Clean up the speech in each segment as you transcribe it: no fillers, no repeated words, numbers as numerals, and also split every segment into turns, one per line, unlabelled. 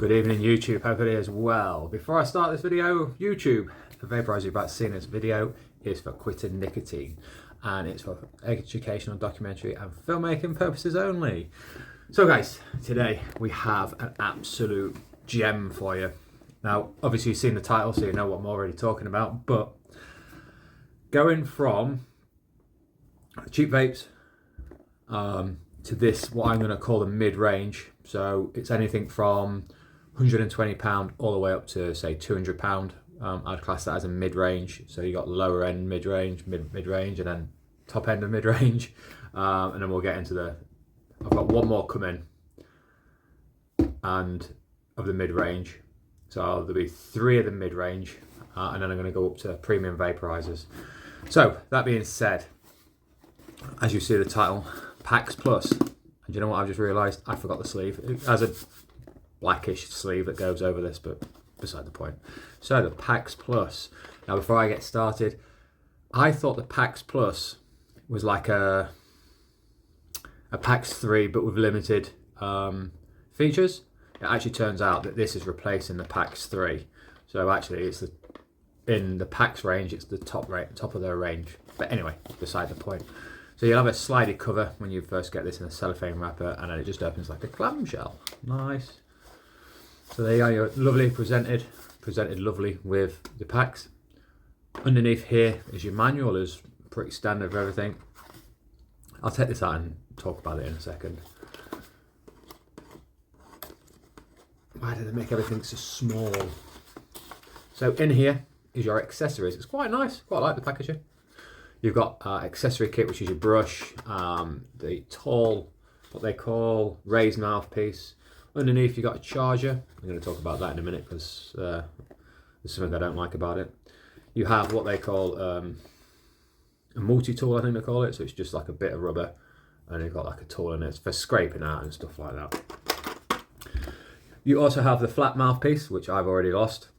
Good evening YouTube, hope it is well. Before I start this video, YouTube, the vaporizer you're about to see in this video is for quitting nicotine and it's for educational, documentary and filmmaking purposes only. So guys, today we have an absolute gem for you. Now obviously you've seen the title so you know what I'm already talking about, but going from cheap vapes to this, what I'm going to call the mid-range. So it's anything from £120 all the way up to say £200. I'd class that as a mid-range. So you got lower end mid-range, mid-range, and then top end of mid-range. And then we'll get into I've got one more coming and of the mid-range. So there'll be 3 of the mid-range, and then I'm going to go up to premium vaporizers. So that being said, as you see the title, Packs Plus. And you know what I've just realised? I forgot the sleeve. It has a blackish sleeve that goes over this, but beside the point. So the Packs Plus. Now before I get started, I thought the Packs Plus was like a Packs 3 but with limited features. It actually turns out that this is replacing the Packs 3. So actually it's in the Packs range, it's the top of their range. But anyway, beside the point. So you'll have a slidey cover when you first get this in a cellophane wrapper, and then it just opens like a clamshell. Nice. So there you are, you're lovely presented lovely with the packs. Underneath here is your manual, is pretty standard for everything. I'll take this out and talk about it in a second. Why do they make everything so small? So in here is your accessories. It's quite nice, quite like the packaging. You've got accessory kit, which is your brush, the tall, what they call raised mouthpiece. Underneath you've got a charger. I'm going to talk about that in a minute because there's something I don't like about it. You have what they call a multi-tool, I think they call it. So it's just like a bit of rubber and you've got like a tool in it. It's for scraping out and stuff like that. You also have the flat mouthpiece, which I've already lost.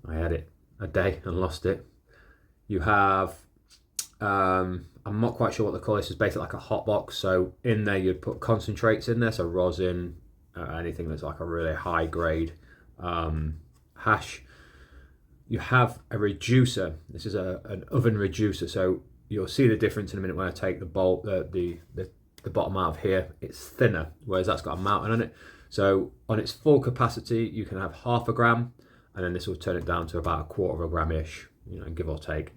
I had it a day and lost it. You have I'm not quite sure what they call this. It's basically like a hot box. So in there you'd put concentrates in there, so rosin, anything that's like a really high grade hash. You have a reducer. This is an oven reducer. So you'll see the difference in a minute when I take the bolt, the bottom out of here. It's thinner, whereas that's got a mounting on it. So on its full capacity, you can have 1/2 gram, and then this will turn it down to about 1/4 gram-ish, you know, give or take.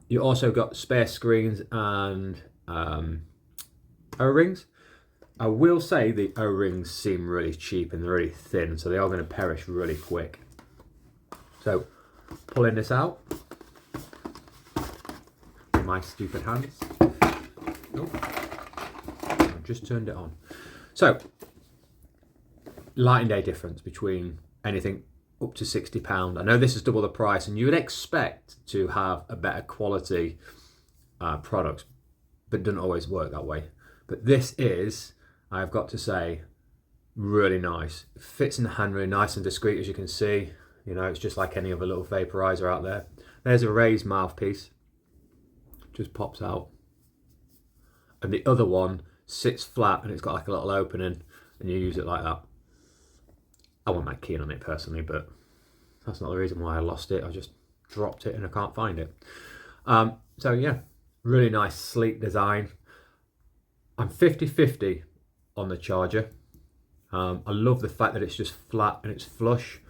You also got spare screens and O-rings. I will say the O-rings seem really cheap and they're really thin, so they are going to perish really quick. So pulling this out with my stupid hands. Oh, I've just turned it on. So light and day difference between anything up to £60. I know this is double the price and you would expect to have a better quality product, but it doesn't always work that way. But this is, I've got to say, really nice. It fits in the hand really nice and discreet, as you can see. You know, it's just like any other little vaporizer out there. There's a raised mouthpiece, just pops out. And the other one sits flat and it's got like a little opening and you use it like that. I wasn't that keen on it personally, but that's not the reason why I lost it. I just dropped it and I can't find it. So yeah, really nice, sleek design. I'm 50-50 on the charger. I love the fact that it's just flat and it's flush,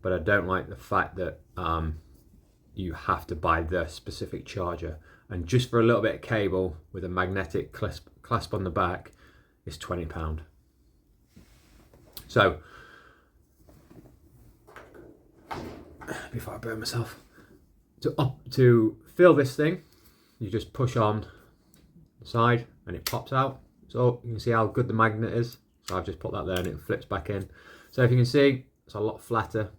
but I don't like the fact that you have to buy the specific charger. And just for a little bit of cable with a magnetic clasp on the back, it's £20. So, before I burn myself, to fill this thing, you just push on the side and it pops out. So you can see how good the magnet is. So I've just put that there and it flips back in. So if you can see, it's a lot flatter,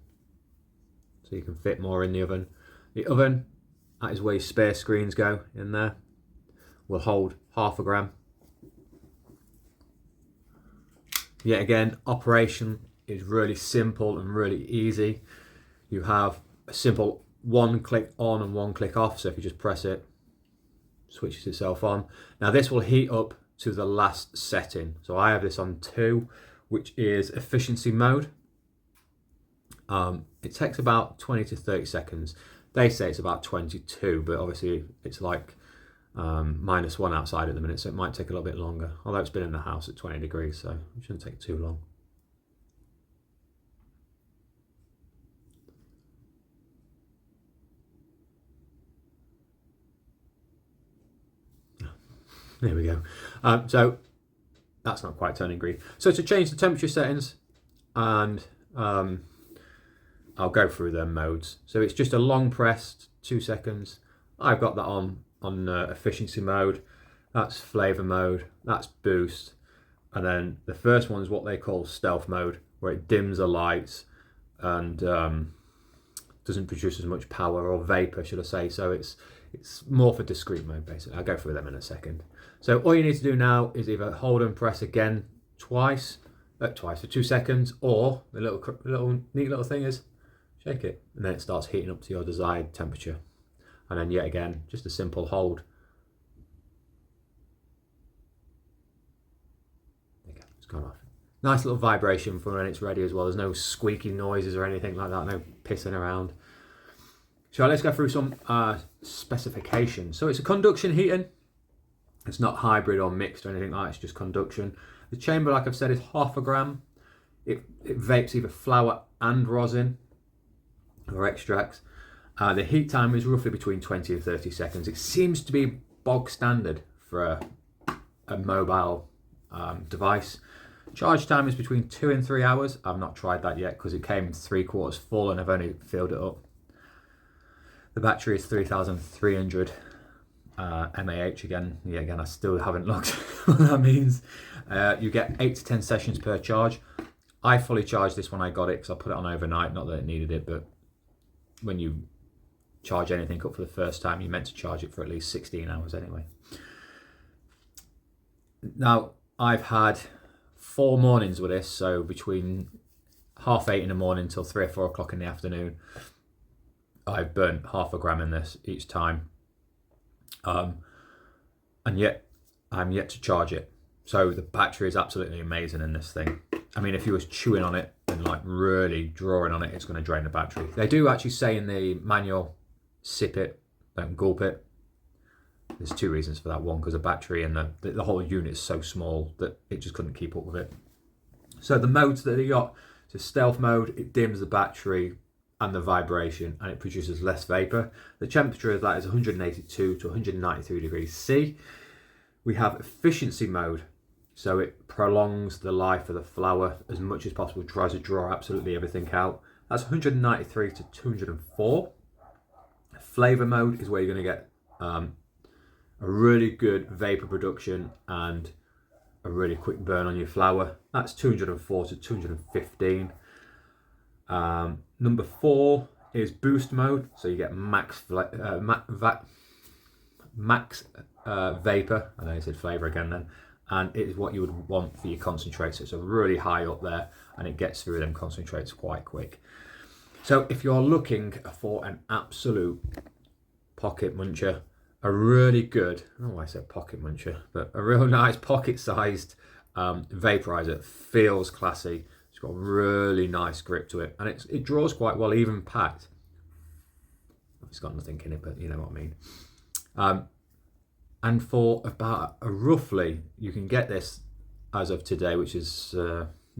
so you can fit more in the oven. The oven, that is where your spare screens go in there, will hold 1/2 gram. Yet again, operation is really simple and really easy. You have a simple 1 click on and 1 click off. So if you just press it, switches itself on. Now this will heat up to the last setting. So I have this on 2, which is efficiency mode. It takes about 20 to 30 seconds. They say it's about 22, but obviously it's like -1 outside at the minute, so it might take a little bit longer. Although it's been in the house at 20 degrees, so it shouldn't take too long. There we go. So that's not quite turning green. So to change the temperature settings, and I'll go through them modes. So it's just a long press, 2 seconds. I've got that on efficiency mode. That's flavor mode. That's boost. And then the first one is what they call stealth mode, where it dims the lights and doesn't produce as much power or vapor, should I say. So it's more for discrete mode, basically. I'll go through them in a second. So all you need to do now is either hold and press again twice for 2 seconds, or the little neat little thing is shake it, and then it starts heating up to your desired temperature. And then yet again, just a simple hold. There you go, it's gone off. Nice little vibration for when it's ready as well. There's no squeaky noises or anything like that, no pissing around. So let's go through some specifications. So it's a conduction heating. It's not hybrid or mixed or anything like that, it's just conduction. The chamber, like I've said, is 0.5 gram. It vapes either flower and rosin or extracts. The heat time is roughly between 20 and 30 seconds. It seems to be bog standard for a mobile device. Charge time is between 2 and 3 hours. I've not tried that yet because it came 3/4 full and I've only filled it up. The battery is 3,300 mAh again. Yeah, again, I still haven't looked what that means. You get 8 to 10 sessions per charge. I fully charged this when I got it because I put it on overnight. Not that it needed it, but when you charge anything up for the first time, you're meant to charge it for at least 16 hours anyway. Now, I've had 4 mornings with this, so between 8:30 in the morning till 3 or 4 o'clock in the afternoon, I've burnt 0.5 gram in this each time. And yet I'm yet to charge it. So the battery is absolutely amazing in this thing. I mean, if you was chewing on it and like really drawing on it, it's going to drain the battery. They do actually say in the manual, sip it, don't gulp it. There's 2 reasons for that. One, because the battery and the whole unit is so small that it just couldn't keep up with it. So the modes that they got, so stealth mode, it dims the battery and the vibration, and it produces less vapor. The temperature of that is 182 to 193 degrees C. We have efficiency mode, so it prolongs the life of the flower as much as possible, tries to draw absolutely everything out. That's 193 to 204. Flavor mode is where you're going to get a really good vapor production and a really quick burn on your flower. That's 204 to 215. Number 4 is boost mode, so you get max vapor. I know I said flavor again then, and it is what you would want for your concentrates. So it's a really high up there, and it gets through them concentrates quite quick. So if you're looking for an absolute pocket muncher, a really good, I don't know why I said pocket muncher, but a real nice pocket-sized vaporizer, feels classy. It's got a really nice grip to it, and it draws quite well, even packed. It's got nothing in it, but you know what I mean. And for about roughly, you can get this as of today, which is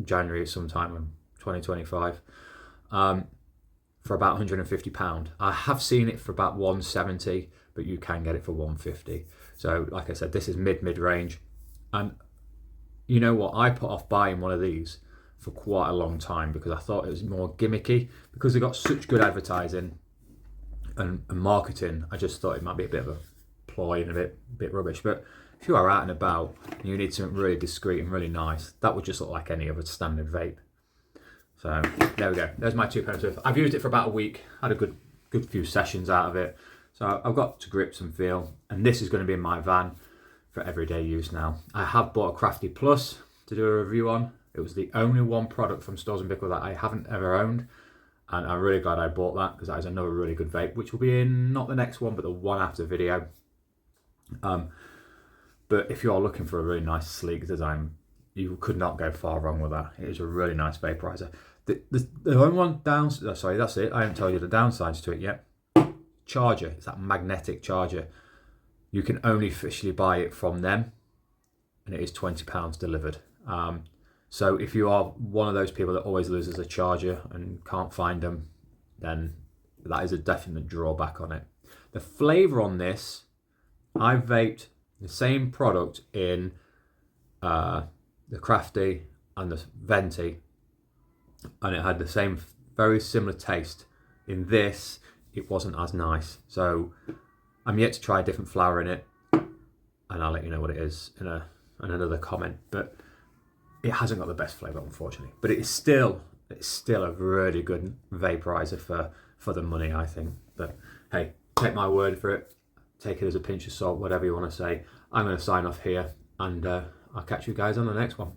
January sometime in 2025, for about £150. I have seen it for about 170, but you can get it for 150. So like I said, this is mid-range. And you know what? I put off buying one of these for quite a long time because I thought it was more gimmicky, because they got such good advertising and marketing. I just thought it might be a bit of a ploy and a bit rubbish. But if you are out and about and you need something really discreet and really nice, that would just look like any other standard vape. So there we go. There's my £2 worth. I've used it for about a week. Had a good few sessions out of it. So I've got to grips and feel, and this is going to be in my van for everyday use now. I have bought a Crafty Plus to do a review on. It was the only one product from Stores and Bickle that I haven't ever owned, and I'm really glad I bought that, because that is another really good vape, which will be in not the next one, but the one after video. But if you're looking for a really nice, sleek design, you could not go far wrong with that. It is a really nice vaporizer. The only one sorry, that's it. I haven't told you the downsides to it yet. Charger. It's that magnetic charger. You can only officially buy it from them, and it is £20 delivered. So if you are one of those people that always loses a charger and can't find them, then that is a definite drawback on it. The flavour on this, I've vaped the same product in the Crafty and the Venti, and it had the same very similar taste. In this, it wasn't as nice. So I'm yet to try a different flower in it, and I'll let you know what it is in another comment. But it hasn't got the best flavour, unfortunately. But it's still a really good vaporizer for the money, I think. But hey, take my word for it. Take it as a pinch of salt, whatever you want to say. I'm going to sign off here, and I'll catch you guys on the next one.